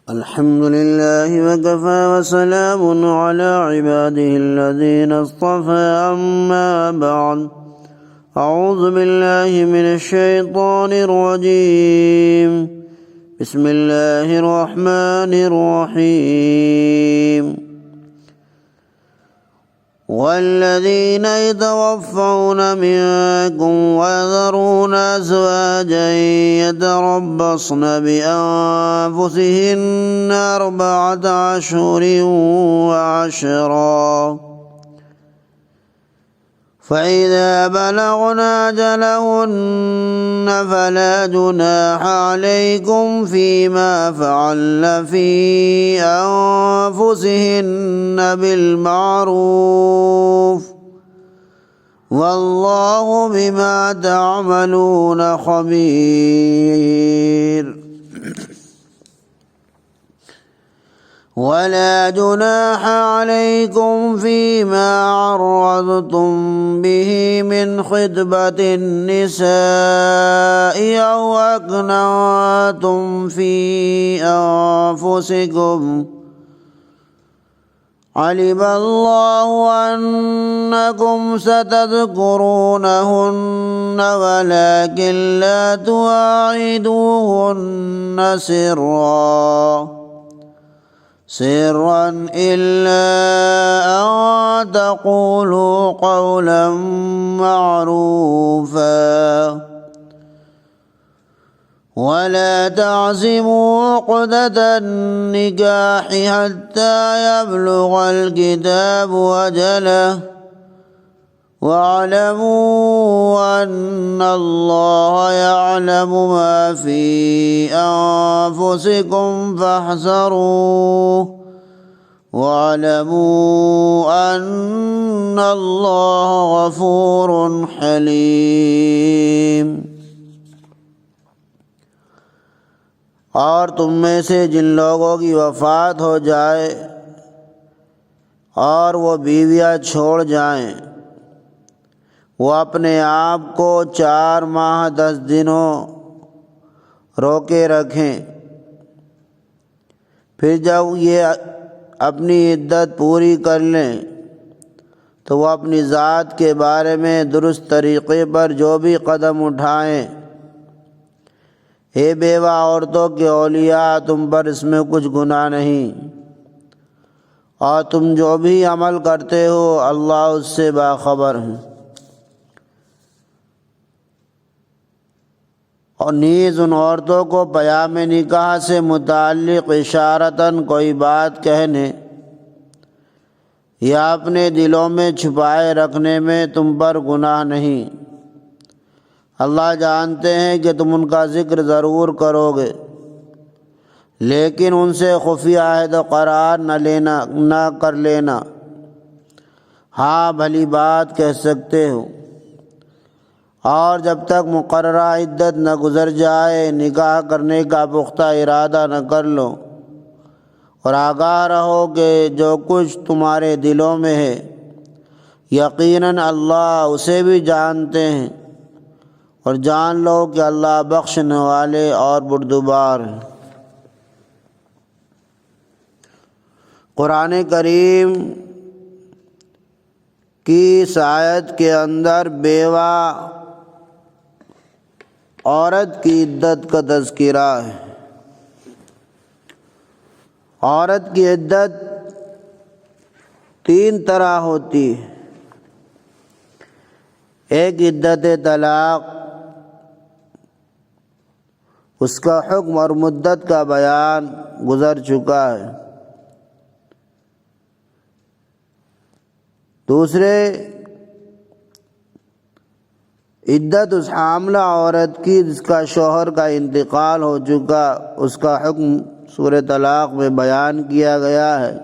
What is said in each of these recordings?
الحمد لله وكفى وسلام على عباده الذين اصطفى أما بعد أعوذ بالله من الشيطان الرجيم بسم الله الرحمن الرحيم والذين يتوفون منكم ويذرون أزواجا يتربصن بأنفسهن 4 أشهر وعشرا فإذا بلغن أجلهن فلا جناح عليكم فيما فعلن في أنفسهن بالمعروف والله بما تعملون خبير ولا جناح عليكم فيما عرضتم به من خطبة النساء أو أكننتم في أنفسكم علم الله أنكم ستذكرونهن ولكن لا تواعدوهن سرا إلا أن تقولوا قولا معروفا ولا تعزموا عقدة النكاح حتى يبلغ الكتاب أجله واعلموا أن الله يعلم ما في أنفسكم فاحذروه واعلموا أن الله غفور حليم۔ اور تم میں سے جن لوگوں کی وفات ہو جائے اور وہ بیویاں چھوڑ جائیں وہ اپنے آپ کو 4 ماہ 10 دنوں روکے رکھیں، پھر جب یہ اپنی عدت پوری کر لیں تو وہ اپنی ذات کے بارے میں درست طریقے پر جو بھی قدم اٹھائیں۔ اے بیوہ عورتوں کے اولیاء، تم پر اس میں کچھ گناہ نہیں، اور تم جو بھی عمل کرتے ہو اللہ اس سے باخبر ہے۔ اور نیز ان عورتوں کو پیام نکاح سے متعلق اشارتاً کوئی بات کہنے یا اپنے دلوں میں چھپائے رکھنے میں تم پر گناہ نہیں۔ اللہ جانتے ہیں کہ تم ان کا ذکر ضرور کرو گے، لیکن ان سے خفیہ عہد قرار نہ کر لینا۔ ہاں بھلی بات کہہ سکتے ہو، اور جب تک مقررہ عدت نہ گزر جائے نکاح کرنے کا پختہ ارادہ نہ کر لو، اور آگاہ رہو کہ جو کچھ تمہارے دلوں میں ہے یقیناً اللہ اسے بھی جانتے ہیں، اور جان لو کہ اللہ بخشنے والے اور بردبار ہیں۔ قرآن کریم کی اس آیت کے اندر بیوہ عورت کی عدت کا تذکرہ ہے۔ عورت کی عدت 3 طرح ہوتی ہے۔ ایک عدت طلاق، اس کا حکم اور مدت کا بیان گزر چکا ہے۔ دوسرے، عدت اس حاملہ عورت کی جس کا شوہر کا انتقال ہو چکا، اس کا حکم سورہ طلاق میں بیان کیا گیا ہے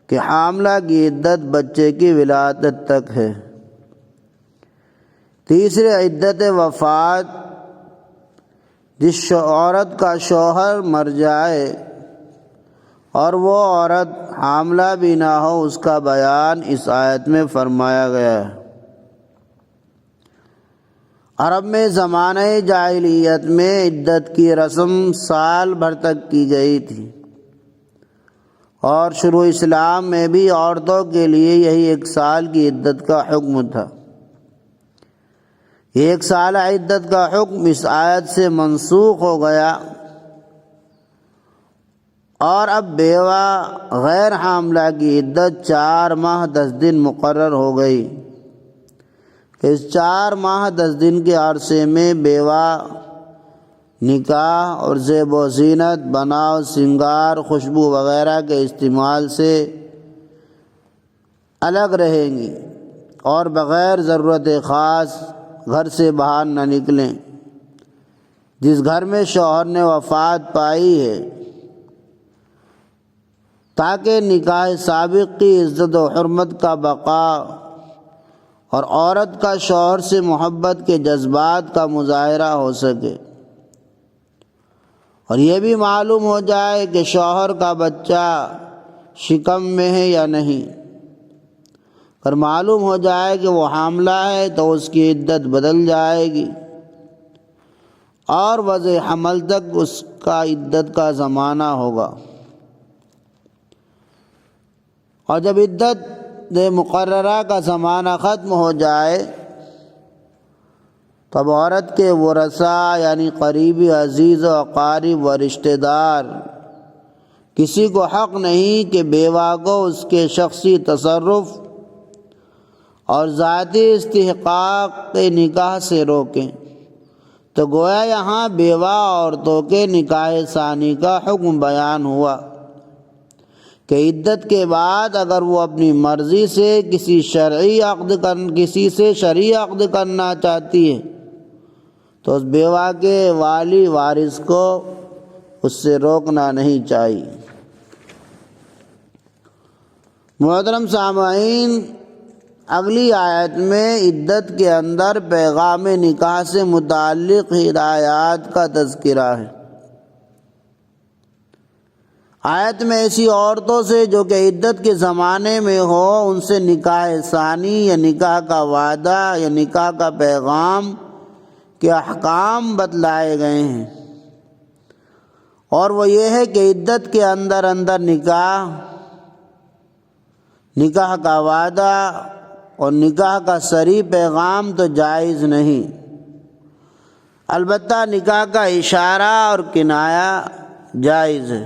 کہ حاملہ کی عدت بچے کی ولادت تک ہے۔ تیسرے، عدت وفات، جس عورت کا شوہر مر جائے اور وہ عورت حاملہ بھی نہ ہو اس کا بیان اس آیت میں فرمایا گیا ہے۔ عرب میں زمانہ جاہلیت میں عدت کی رسم سال بھر تک کی گئی تھی، اور شروع اسلام میں بھی عورتوں کے لیے یہی 1 سال کی عدت کا حکم تھا۔ 1 سال عدت کا حکم اس آیت سے منسوخ ہو گیا، اور اب بیوہ غیر حاملہ کی عدت 4 ماہ 10 دن مقرر ہو گئی۔ اس 4 ماہ 10 دن کے عرصے میں بیوہ نکاح اور زیب و زینت، بناؤ سنگار، خوشبو وغیرہ کے استعمال سے الگ رہیں گی، اور بغیر ضرورت خاص گھر سے باہر نہ نکلیں۔ جس گھر میں شوہر نے وفات پائی ہے، تاکہ نکاح سابق کی عزت و حرمت کا بقا اور عورت کا شوہر سے محبت کے جذبات کا مظاہرہ ہو سکے، اور یہ بھی معلوم ہو جائے کہ شوہر کا بچہ شکم میں ہے یا نہیں۔ اگر معلوم ہو جائے کہ وہ حاملہ ہے تو اس کی عدت بدل جائے گی، اور وضع حمل تک اس کا عدت کا زمانہ ہوگا۔ اور جب عدت مقررہ کا زمانہ ختم ہو جائے، تب عورت کے ورثاء یعنی قریبی عزیز و اقارب و رشتہ دار کسی کو حق نہیں کہ بیوہ کو اس کے شخصی تصرف اور ذاتی استحقاق نکاح سے روکیں۔ تو گویا یہاں بیوہ عورتوں کے نکاح ثانی کا حکم بیان ہوا کہ عدت کے بعد اگر وہ اپنی مرضی سے کسی سے شرعی عقد کرنا چاہتی ہے تو اس بیوہ کے والی وارث کو اس سے روکنا نہیں چاہیے۔ محترم سامعین، اگلی آیت میں عدت کے اندر پیغام نکاح سے متعلق ہدایات کا تذکرہ ہے۔ آیت میں ایسی عورتوں سے جو کہ عدت کے زمانے میں ہو، ان سے نکاح ثانی یا نکاح کا وعدہ یا نکاح کا پیغام کے احکام بتلائے گئے ہیں، اور وہ یہ ہے کہ عدت کے اندر نکاح کا وعدہ اور نکاح کا صریح پیغام تو جائز نہیں، البتہ نکاح کا اشارہ اور کنایہ جائز ہے۔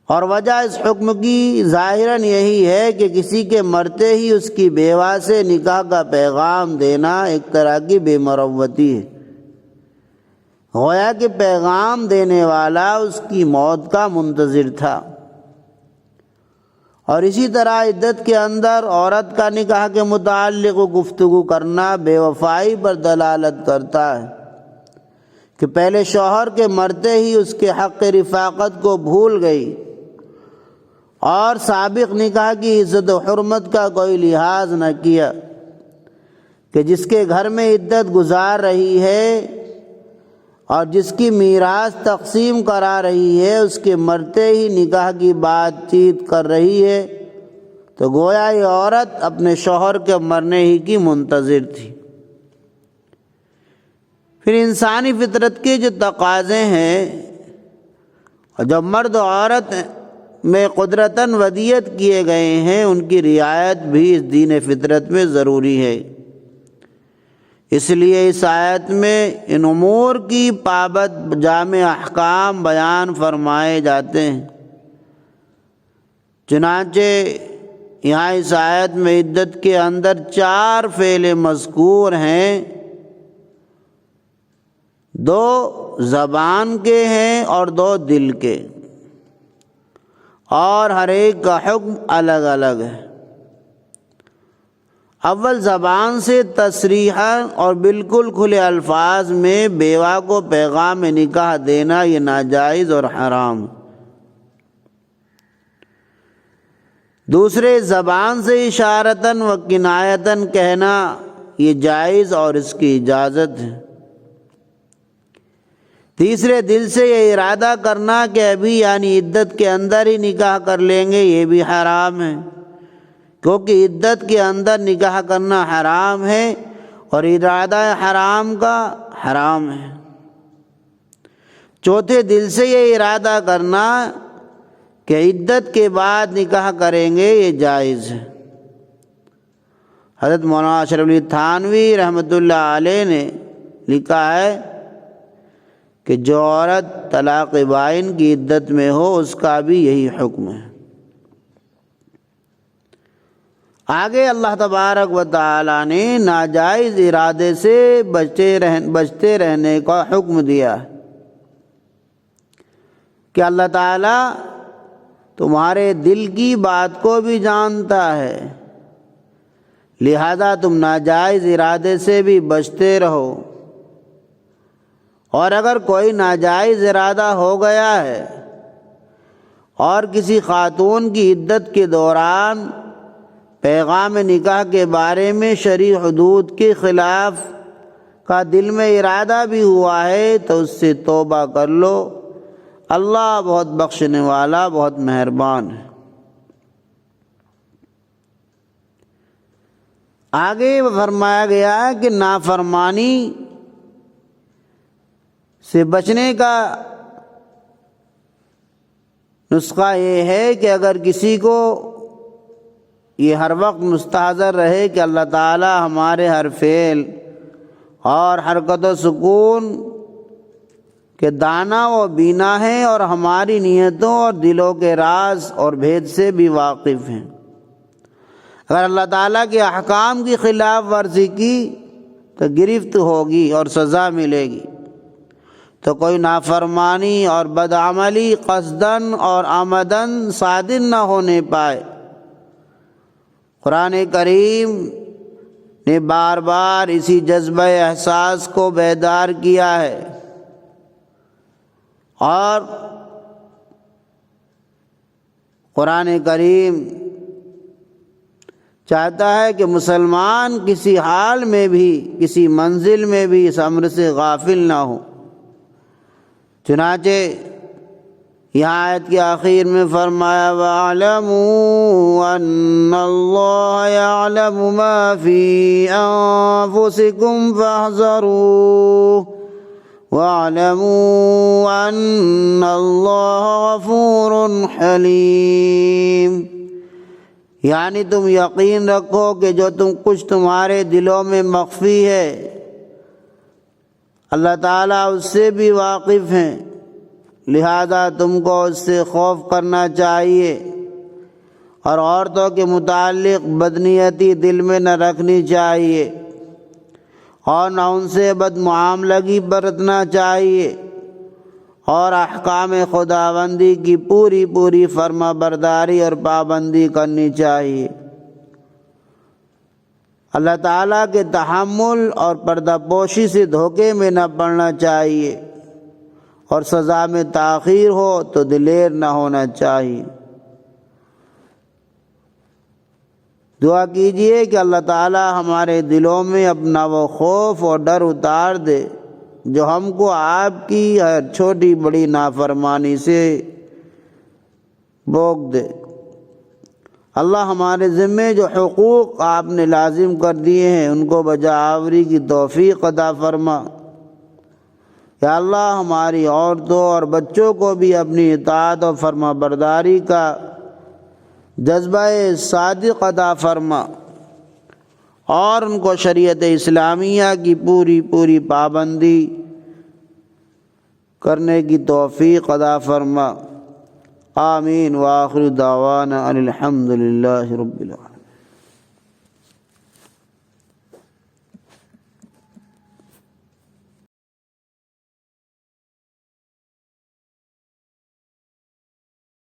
اور وجہ اس حکم کی ظاہراً یہی ہے کہ کسی کے مرتے ہی اس کی بیوہ سے نکاح کا پیغام دینا ایک طرح کی بے مروتی ہے، گویا کہ پیغام دینے والا اس کی موت کا منتظر تھا۔ اور اسی طرح عدت کے اندر عورت کا نکاح کے متعلق گفتگو کرنا بے وفائی پر دلالت کرتا ہے کہ پہلے شوہر کے مرتے ہی اس کے حق رفاقت کو بھول گئی اور سابق نکاح کی عزت و حرمت کا کوئی لحاظ نہ کیا کہ جس کے گھر میں عدت گزار رہی ہے اور جس کی میراث تقسیم کرا رہی ہے، اس کے مرتے ہی نکاح کی بات چیت کر رہی ہے، تو گویا یہ عورت اپنے شوہر کے مرنے ہی کی منتظر تھی۔ پھر انسانی فطرت کے جو تقاضے ہیں، اور جب مرد و عورت میں قدرتاً ودیت کیے گئے ہیں، ان کی رعایت بھی اس دین فطرت میں ضروری ہے۔ اس لیے اس آیت میں ان امور کی پابند جامع احکام بیان فرمائے جاتے ہیں۔ چنانچہ یہاں اس آیت میں عدت کے اندر 4 فعل مذکور ہیں، 2 زبان کے ہیں اور 2 دل کے، اور ہر ایک کا حکم الگ الگ ہے۔ اول زبان سے تصریحاً اور بالکل کھلے الفاظ میں بیوہ کو پیغام نکاح دینا یہ ناجائز اور حرام۔ دوسرے زبان سے اشارتاً و کنایتاً کہنا یہ جائز اور اس کی اجازت ہے۔ تیسرے دل سے یہ ارادہ کرنا کہ ابھی یعنی عدت کے اندر ہی نکاح کر لیں گے، یہ بھی حرام ہے، کیونکہ عدت کے اندر نکاح کرنا حرام ہے، اور ارادہ حرام کا حرام ہے۔ چوتھے دل سے یہ ارادہ کرنا کہ عدت کے بعد نکاح کریں گے، یہ جائز ہے۔ حضرت مولانا اشرف علی تھانوی رحمۃ اللہ علیہ نے لکھا ہے کہ جو عورت طلاق بائن کی عدت میں ہو اس کا بھی یہی حکم ہے۔ آگے اللہ تبارک و تعالیٰ نے ناجائز ارادے سے بچتے رہنے کا حکم دیا کہ اللہ تعالیٰ تمہارے دل کی بات کو بھی جانتا ہے، لہذا تم ناجائز ارادے سے بھی بچتے رہو، اور اگر کوئی ناجائز ارادہ ہو گیا ہے اور کسی خاتون کی عدت کے دوران پیغام نکاح کے بارے میں شرعی حدود کے خلاف کا دل میں ارادہ بھی ہوا ہے تو اس سے توبہ کر لو، اللہ بہت بخشنے والا بہت مہربان ہے۔ آگے فرمایا گیا ہے کہ نافرمانی سے بچنے کا نسخہ یہ ہے کہ اگر کسی کو یہ ہر وقت مستحضر رہے کہ اللہ تعالی ہمارے ہر فعل اور حرکت و سکون کے دانا و بینا ہیں اور ہماری نیتوں اور دلوں کے راز اور بھید سے بھی واقف ہیں۔ اگر اللہ تعالیٰ کے احکام کی خلاف ورزی کی تو گرفت ہوگی اور سزا ملے گی، تو کوئی نافرمانی اور بدعملی قصداً اور آمداً صادر نہ ہونے پائے۔ قرآن کریم نے بار بار اسی جذبہ احساس کو بیدار کیا ہے، اور قرآن کریم چاہتا ہے کہ مسلمان کسی حال میں بھی کسی منزل میں بھی اس امر سے غافل نہ ہو۔ چنانچہ یہاں آیت کے آخر میں فرمایا وَاعْلَمُوا أَنَّ اللَّهَ يَعْلَمُ مَا فِي أَنفُسِكُمْ فَاحْذَرُوهُ وَاعْلَمُوا أَنَّ اللَّهَ غَفُورٌ حَلِيمٌ، یعنی تم یقین رکھو کہ جو کچھ تمہارے دلوں میں مخفی ہے اللہ تعالیٰ اس سے بھی واقف ہیں، لہذا تم کو اس سے خوف کرنا چاہیے، اور عورتوں کے متعلق بدنیتی دل میں نہ رکھنی چاہیے، اور نہ ان سے بد معاملگی برتنا چاہیے، اور احکام خداوندی کی پوری فرما برداری اور پابندی کرنی چاہیے۔ اللہ تعالیٰ کے تحمل اور پردہ پوشی سے دھوکے میں نہ پڑنا چاہیے، اور سزا میں تاخیر ہو تو دلیر نہ ہونا چاہیے۔ دعا کیجئے کہ اللہ تعالیٰ ہمارے دلوں میں اپنا وہ خوف اور ڈر اتار دے جو ہم کو آپ کی ہر چھوٹی بڑی نافرمانی سے روک دے۔ اللہ ہمارے ذمے جو حقوق آپ نے لازم کر دیے ہیں ان کو بجا آوری کی توفیق عطا فرما۔ یا اللہ ہماری عورتوں اور بچوں کو بھی اپنی اطاعت و فرما برداری کا جذبہ صادق عطا فرما، اور ان کو شریعت اسلامیہ کی پوری پابندی کرنے کی توفیق عطا فرما۔ آمین۔ وآخر دعوانا ان الحمد للہ رب العالمین۔